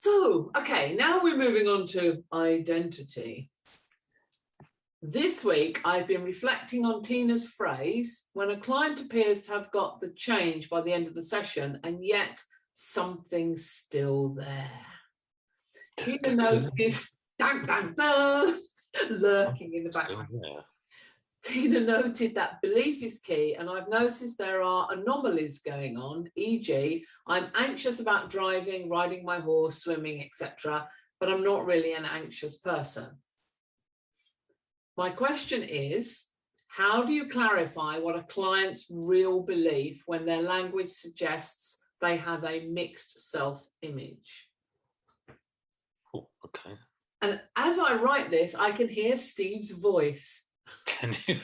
So, okay, now we're moving on to identity. This week, I've been reflecting on Tina's phrase, when a client appears to have got the change by the end of the session, and yet something's still there. Tina noticed, dun, dun, dun, lurking in the background. Tina noted that belief is key, and I've noticed there are anomalies going on, e.g., I'm anxious about driving, riding my horse, swimming, etc., but I'm not really an anxious person. My question is, how do you clarify what a client's real belief when their language suggests they have a mixed self-image? Oh, okay. And as I write this, I can hear Steve's voice. Can you?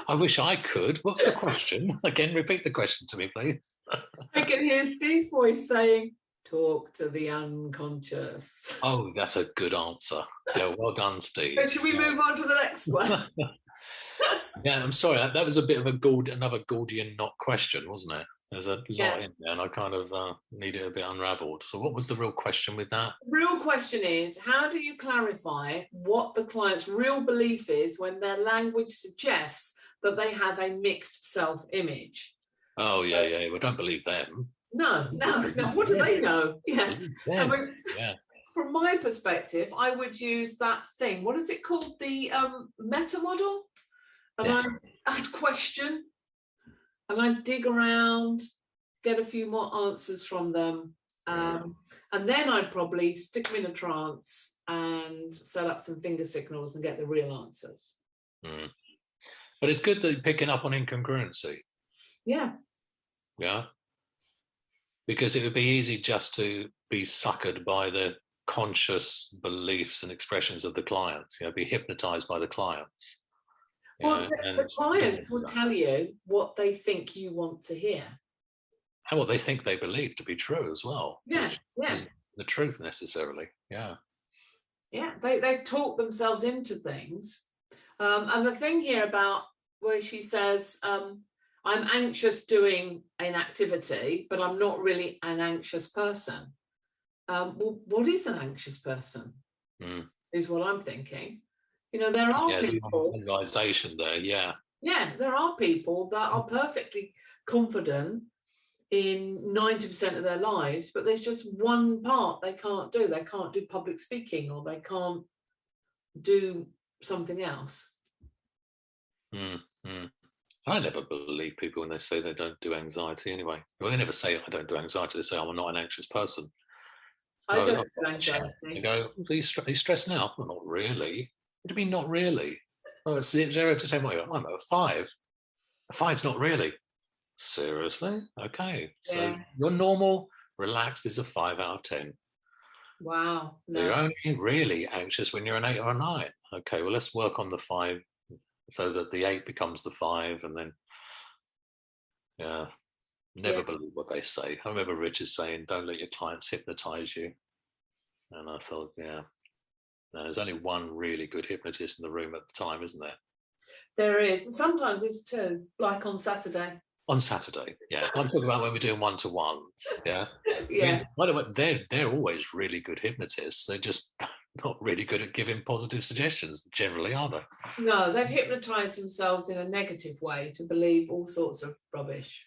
I wish I could. What's the question? Again, repeat the question to me, please. I can hear Steve's voice saying, talk to the unconscious. Oh, that's a good answer. Yeah, well done, Steve. So should we move on to the next one? Yeah, I'm sorry. That was a bit of another Gordian knot question, wasn't it? There's a lot in there, and I kind of need it a bit unravelled. So what was the real question with that? The real question is, how do you clarify what the client's real belief is when their language suggests that they have a mixed self-image? Oh, yeah. Well, don't believe them. No. What do they know? Yeah. I mean, from my perspective, I would use that thing. What is it called? The meta model? And I'd question, and I'd dig around, get a few more answers from them. And then I'd probably stick them in a trance and set up some finger signals and get the real answers. But it's good that you're picking up on incongruency. Yeah. Yeah. Because it would be easy just to be suckered by the conscious beliefs and expressions of the clients, be hypnotized by the clients. Well, the clients will tell you what they think you want to hear. And what they think they believe to be true as well. Yeah. Isn't the truth necessarily. Yeah. Yeah, they've talked themselves into things. And the thing here about where she says, I'm anxious doing an activity, but I'm not really an anxious person. Well, what is an anxious person? Is what I'm thinking. There are people. Realization there, yeah. Yeah, there are people that are perfectly confident in 90% of their lives, but there's just one part they can't do. They can't do public speaking, or they can't do something else. I never believe people when they say they don't do anxiety anyway. Well, they never say I don't do anxiety. They say I'm not an anxious person. I don't do anxiety. They go, are you stressed now? Well, not really. What do you mean not really? Oh, it's 0 to 10. What are you? I'm at a 5. A 5's not really. Seriously? Okay. So your normal relaxed is a 5 out of 10. Wow. So you're only really anxious when you're an 8 or a 9. Okay, well, let's work on the 5 so that the 8 becomes the 5, and then, never believe what they say. I remember Richard saying, don't let your clients hypnotize you. And I thought, there's only one really good hypnotist in the room at the time, isn't there? There is. Sometimes it's 2, like on Saturday. On Saturday, yeah. I'm talking about when we're doing one-to-ones, yeah. Yeah. I mean, by the way, they're always really good hypnotists. They're just not really good at giving positive suggestions, generally, are they? No, they've hypnotized themselves in a negative way to believe all sorts of rubbish.